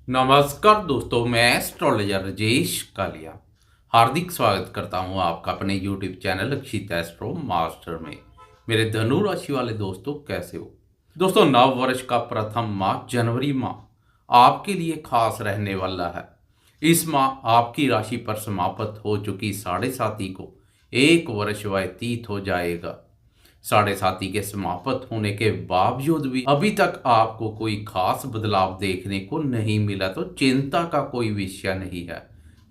नमस्कार दोस्तों, मैं एस्ट्रोलॉजर राजेश कालिया हार्दिक स्वागत करता हूं आपका अपने YouTube चैनल अक्षित एस्ट्रो मास्टर में। मेरे धनु राशि वाले दोस्तों, कैसे हो दोस्तों? नव वर्ष का प्रथम माह जनवरी माह आपके लिए खास रहने वाला है। इस माह आपकी राशि पर समाप्त हो चुकी साढ़े साती को एक वर्ष व्यतीत हो जाएगा। साढ़े साथी के समाप्त होने के बावजूद भी अभी तक आपको कोई खास बदलाव देखने को नहीं मिला तो चिंता का कोई विषय नहीं है।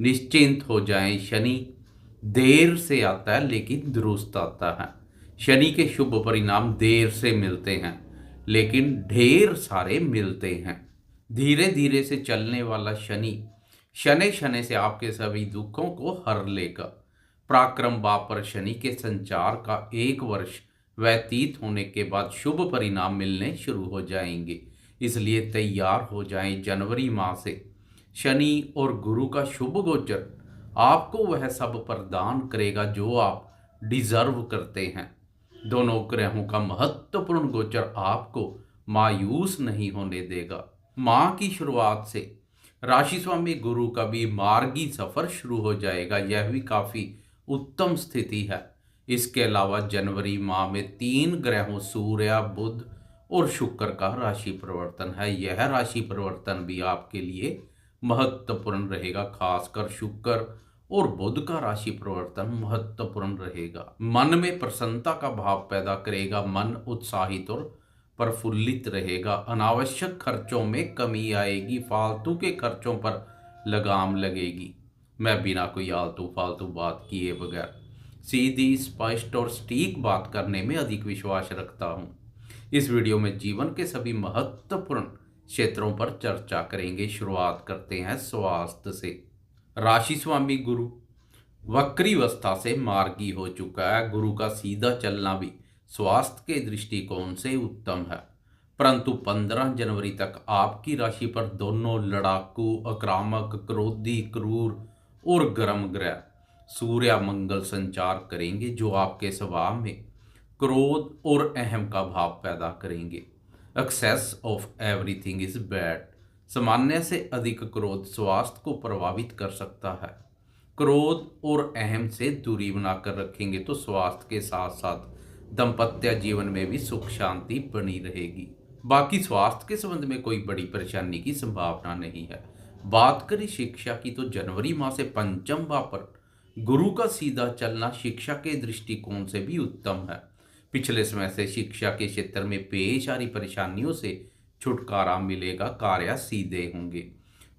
निश्चिंत हो जाएं, शनि देर से आता है लेकिन दुरुस्त आता है। शनि के शुभ परिणाम देर से मिलते हैं लेकिन ढेर सारे मिलते हैं। धीरे धीरे से चलने वाला शनि शनि शनि से आपके सभी दुखों को हर लेगा। पराक्रम भाव पर शनि के संचार का एक वर्ष व्यतीत होने के बाद शुभ परिणाम मिलने शुरू हो जाएंगे, इसलिए तैयार हो जाएं। जनवरी माह से शनि और गुरु का शुभ गोचर आपको वह सब प्रदान करेगा जो आप डिजर्व करते हैं। दोनों ग्रहों का महत्वपूर्ण गोचर आपको मायूस नहीं होने देगा। माह की शुरुआत से राशि स्वामी गुरु का भी मार्गी सफर शुरू हो जाएगा, यह भी काफी उत्तम स्थिति है। इसके अलावा जनवरी माह में तीन ग्रहों सूर्य, बुध और शुक्र का राशि परिवर्तन है। यह राशि परिवर्तन भी आपके लिए महत्वपूर्ण रहेगा। खासकर शुक्र और बुध का राशि परिवर्तन महत्वपूर्ण रहेगा। मन में प्रसन्नता का भाव पैदा करेगा। मन उत्साहित और प्रफुल्लित रहेगा। अनावश्यक खर्चों में कमी आएगी। फालतू के खर्चों पर लगाम लगेगी। मैं बिना कोई आलतू फालतू बात किए बगैर सीधी, स्पष्ट और सटीक बात करने में अधिक विश्वास रखता हूँ। इस वीडियो में जीवन के सभी महत्वपूर्ण क्षेत्रों पर चर्चा करेंगे। शुरुआत करते हैं स्वास्थ्य से। राशि स्वामी गुरु वक्री अवस्था से मार्गी हो चुका है। गुरु का सीधा चलना भी स्वास्थ्य के दृष्टिकोण से उत्तम है, परंतु 15 जनवरी तक आपकी राशि पर दोनों लड़ाकू, आक्रामक, क्रोधी, क्रूर और गर्म ग्रह सूर्य मंगल संचार करेंगे, जो आपके स्वभाव में क्रोध और अहम का भाव पैदा करेंगे। Excess of everything is bad. सामान्य से अधिक क्रोध स्वास्थ्य को प्रभावित कर सकता है। क्रोध और अहम से दूरी बनाकर रखेंगे तो स्वास्थ्य के साथ साथ दाम्पत्य जीवन में भी सुख शांति बनी रहेगी। बाकी स्वास्थ्य के संबंध में कोई बड़ी परेशानी की संभावना नहीं है। बात करें शिक्षा की तो जनवरी माह से पंचम भाव पर गुरु का सीधा चलना शिक्षा के दृष्टिकोण से भी उत्तम है। पिछले समय से शिक्षा के क्षेत्र में पेश आ रही परेशानियों से छुटकारा मिलेगा। कार्य सीधे होंगे।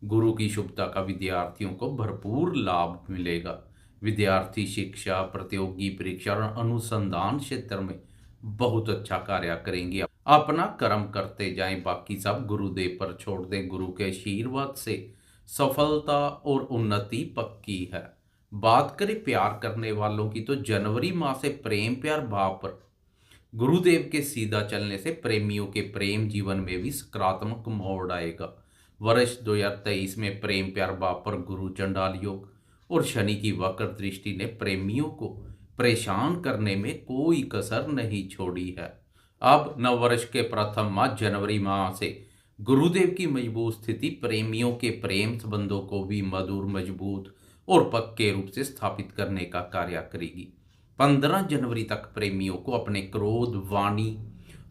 गुरु की शुभता का विद्यार्थियों को भरपूर लाभ मिलेगा। विद्यार्थी शिक्षा, प्रतियोगी परीक्षा और अनुसंधान क्षेत्र में बहुत अच्छा कार्य करेंगे। अपना कर्म करते जाएं, बाकी सब गुरुदेव पर छोड़ दें। गुरु के आशीर्वाद से सफलता और उन्नति पक्की है। बात करें प्यार करने वालों की तो जनवरी माह से प्रेम प्यार भाव पर गुरुदेव के सीधा चलने से प्रेमियों के प्रेम जीवन में भी सकारात्मक मोड़ आएगा। वर्ष 2023 में प्रेम प्यार भाव पर गुरु चंडाल योग और शनि की वक्र दृष्टि ने प्रेमियों को परेशान करने में कोई कसर नहीं छोड़ी है। अब नववर्ष के प्रथम माह जनवरी माह से गुरुदेव की मजबूत स्थिति प्रेमियों के प्रेम संबंधों को भी मधुर, मजबूत और पक्के रूप से स्थापित करने का कार्य करेगी। 15 जनवरी तक प्रेमियों को अपने क्रोध, वाणी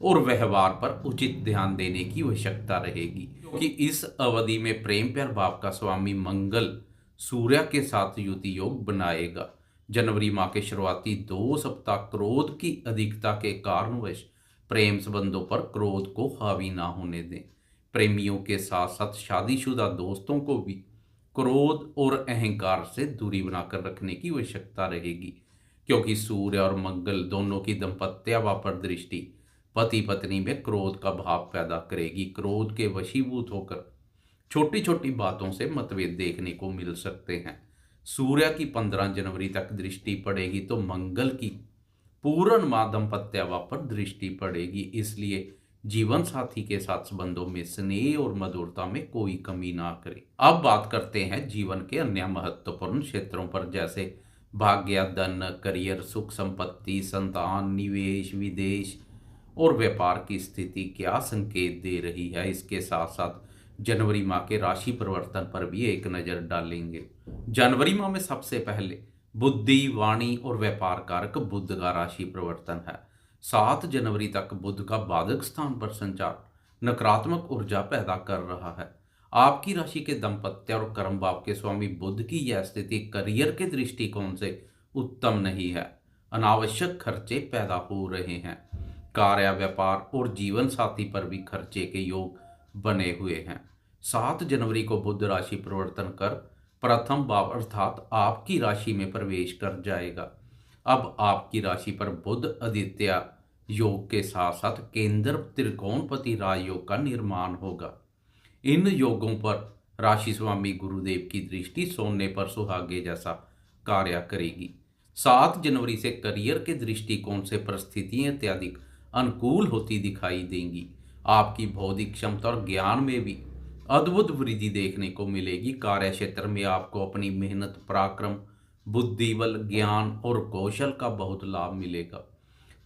और व्यवहार पर उचित ध्यान देने की आवश्यकता रहेगी, क्योंकि इस अवधि में प्रेम प्यार भाव का स्वामी मंगल सूर्य के साथ युति योग बनाएगा। जनवरी माह के शुरुआती 2 सप्ताह क्रोध की अधिकता के कारणवश प्रेम संबंधों पर क्रोध को हावी ना होने दें। प्रेमियों के साथ साथ शादीशुदा दोस्तों को भी क्रोध और अहंकार से दूरी बनाकर रखने की आवश्यकता रहेगी, क्योंकि सूर्य और मंगल दोनों की दाम्पत्य पर दृष्टि पति पत्नी में क्रोध का भाव पैदा करेगी। क्रोध के वशीभूत होकर छोटी छोटी बातों से मतभेद देखने को मिल सकते हैं। सूर्य की 15 जनवरी तक दृष्टि पड़ेगी तो मंगल की पूर्ण माह दाम्पत्य पर दृष्टि पड़ेगी, इसलिए जीवन साथी के साथ संबंधों में स्नेह और मधुरता में कोई कमी ना करें। अब बात करते हैं जीवन के अन्य महत्वपूर्ण क्षेत्रों पर, जैसे भाग्य, धन, करियर, सुख संपत्ति, संतान, निवेश, विदेश और व्यापार की स्थिति क्या संकेत दे रही है। इसके साथ साथ जनवरी माह के राशि परिवर्तन पर भी एक नज़र डालेंगे। जनवरी माह में सबसे पहले बुद्धि, वाणी और व्यापार कारक बुध का राशि परिवर्तन है। 7 जनवरी तक बुध का बाधक स्थान पर संचार नकारात्मक ऊर्जा पैदा कर रहा है। आपकी राशि के दाम्पत्य और कर्म भाव के स्वामी बुध की यह स्थिति करियर के दृष्टिकोण से उत्तम नहीं है। अनावश्यक खर्चे पैदा हो रहे हैं। कार्य, व्यापार और जीवन साथी पर भी खर्चे के योग बने हुए हैं। 7 जनवरी को बुध राशि परिवर्तन कर प्रथम भाव अर्थात आपकी राशि में प्रवेश कर जाएगा। अब आपकी राशि पर बुध आदित्य योग के साथ साथ केंद्र त्रिकोणपति राजयोग का निर्माण होगा। इन योगों पर राशि स्वामी गुरुदेव की दृष्टि सोने पर सुहागे जैसा कार्य करेगी। 7 जनवरी से करियर के दृष्टिकोण से परिस्थितियां अत्यधिक अनुकूल होती दिखाई देंगी। आपकी बौद्धिक क्षमता और ज्ञान में भी अद्भुत वृद्धि देखने को मिलेगी। कार्य क्षेत्र में आपको अपनी मेहनत, पराक्रम, बुद्धिबल, ज्ञान और कौशल का बहुत लाभ मिलेगा।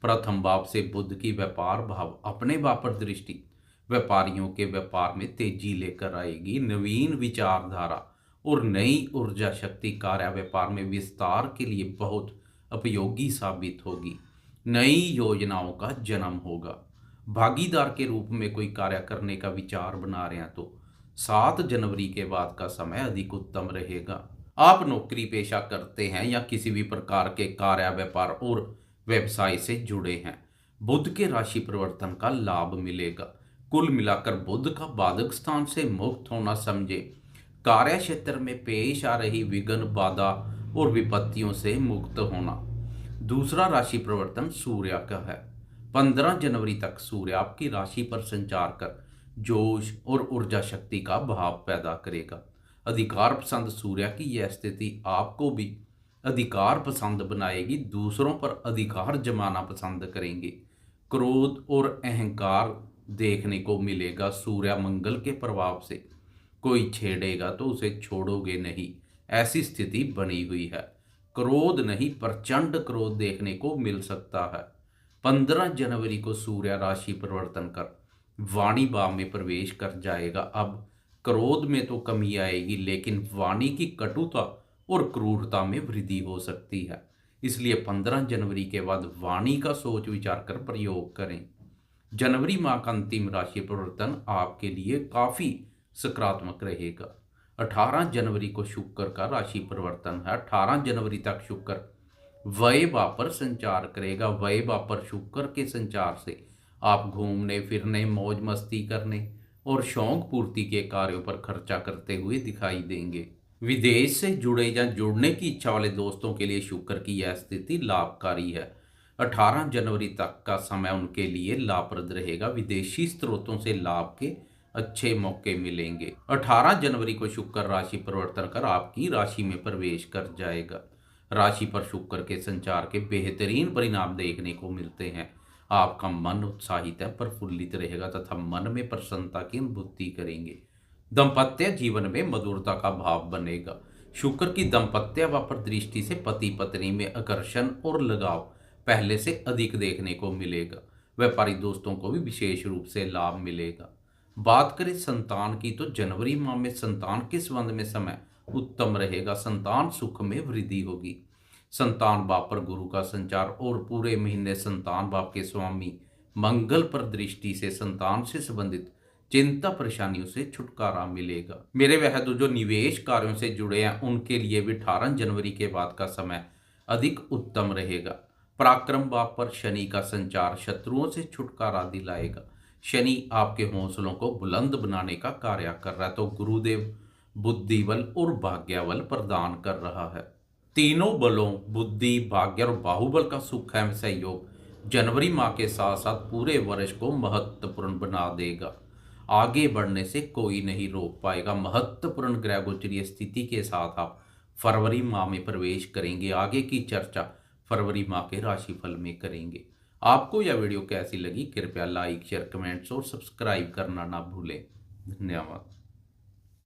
प्रथम भाव से बुध की व्यापार भाव अपने भाव पर दृष्टि व्यापारियों के व्यापार में तेजी लेकर आएगी। नवीन विचारधारा और नई ऊर्जा शक्ति कार्य व्यापार में विस्तार के लिए बहुत उपयोगी साबित होगी। नई योजनाओं का जन्म होगा। भागीदार के रूप में कोई कार्य करने का विचार बना रहे हैं तो 7 जनवरी के बाद का समय अधिक उत्तम रहेगा। आप नौकरी पेशा करते हैं या किसी भी प्रकार के कार्य, व्यापार और व्यवसाय से जुड़े हैं, बुध के राशि परिवर्तन का लाभ मिलेगा। कुल मिलाकर बुध का बाधक स्थान से मुक्त होना समझे कार्य क्षेत्र में पेश आ रही विघ्न, बाधा और विपत्तियों से मुक्त होना। दूसरा राशि परिवर्तन सूर्य का है। 15 जनवरी तक सूर्य आपकी राशि पर संचार कर जोश और ऊर्जा शक्ति का भाव पैदा करेगा। अधिकार पसंद सूर्य की यह स्थिति आपको भी अधिकार पसंद बनाएगी। दूसरों पर अधिकार जमाना पसंद करेंगे। क्रोध और अहंकार देखने को मिलेगा। सूर्य मंगल के प्रभाव से कोई छेड़ेगा तो उसे छोड़ोगे नहीं, ऐसी स्थिति बनी हुई है। क्रोध नहीं, प्रचंड क्रोध देखने को मिल सकता है। 15 जनवरी को सूर्य राशि परिवर्तन कर वाणी भाव में प्रवेश कर जाएगा। अब क्रोध में तो कमी आएगी, लेकिन वाणी की कटुता और क्रूरता में वृद्धि हो सकती है। इसलिए 15 जनवरी के बाद वाणी का सोच विचार कर प्रयोग करें। जनवरी माह का अंतिम राशि परिवर्तन आपके लिए काफ़ी सकारात्मक रहेगा। 18 जनवरी को शुक्र का राशि परिवर्तन है। 18 जनवरी तक शुक्र व्यय भाव पर संचार करेगा। व्यय भाव पर शुक्र के संचार से आप घूमने फिरने, मौज मस्ती करने और शौक पूर्ति के कार्यों पर खर्चा करते हुए दिखाई देंगे। विदेश से जुड़े या जुड़ने की इच्छा वाले दोस्तों के लिए शुक्र की यह स्थिति लाभकारी है। 18 जनवरी तक का समय उनके लिए लाभप्रद रहेगा। विदेशी स्रोतों से लाभ के अच्छे मौके मिलेंगे। 18 जनवरी को शुक्र राशि परिवर्तन कर आपकी राशि में प्रवेश कर जाएगा। राशि पर शुक्र के संचार के बेहतरीन परिणाम देखने को मिलते हैं। आपका मन उत्साहित है, प्रफुल्लित रहेगा तथा मन में प्रसन्नता की अनुभूति करेंगे। दाम्पत्य जीवन में मधुरता का भाव बनेगा। शुक्र की दाम्पत्य वापर दृष्टि से पति पत्नी में आकर्षण और लगाव पहले से अधिक देखने को मिलेगा। व्यापारी दोस्तों को भी विशेष रूप से लाभ मिलेगा। बात करें संतान की तो जनवरी माह में संतान के संबंध में समय उत्तम रहेगा। संतान सुख में वृद्धि होगी। संतान भाव पर गुरु का संचार और पूरे महीने संतान भाव के स्वामी मंगल पर दृष्टि से संतान से संबंधित चिंता परेशानियों से छुटकारा मिलेगा। मेरे वह जो निवेश कार्यों से जुड़े हैं उनके लिए भी 18 जनवरी के बाद का समय अधिक उत्तम रहेगा। पराक्रम भाव पर शनि का संचार शत्रुओं से छुटकारा दिलाएगा। शनि आपके हौसलों को बुलंद बनाने का कार्य कर रहा है तो गुरुदेव बुद्धिबल और भाग्यबल प्रदान कर रहा है। तीनों बलों बुद्धि, भाग्य और बाहुबल का सुख है सहयोग जनवरी माह के साथ साथ पूरे वर्ष को महत्वपूर्ण बना देगा। आगे बढ़ने से कोई नहीं रोक पाएगा। महत्वपूर्ण ग्रह गोचरीय स्थिति के साथ आप फरवरी माह में प्रवेश करेंगे। आगे की चर्चा फरवरी माह के राशिफल में करेंगे। आपको यह वीडियो कैसी लगी? कृपया लाइक, शेयर, कमेंट्स और सब्सक्राइब करना ना भूलें। धन्यवाद।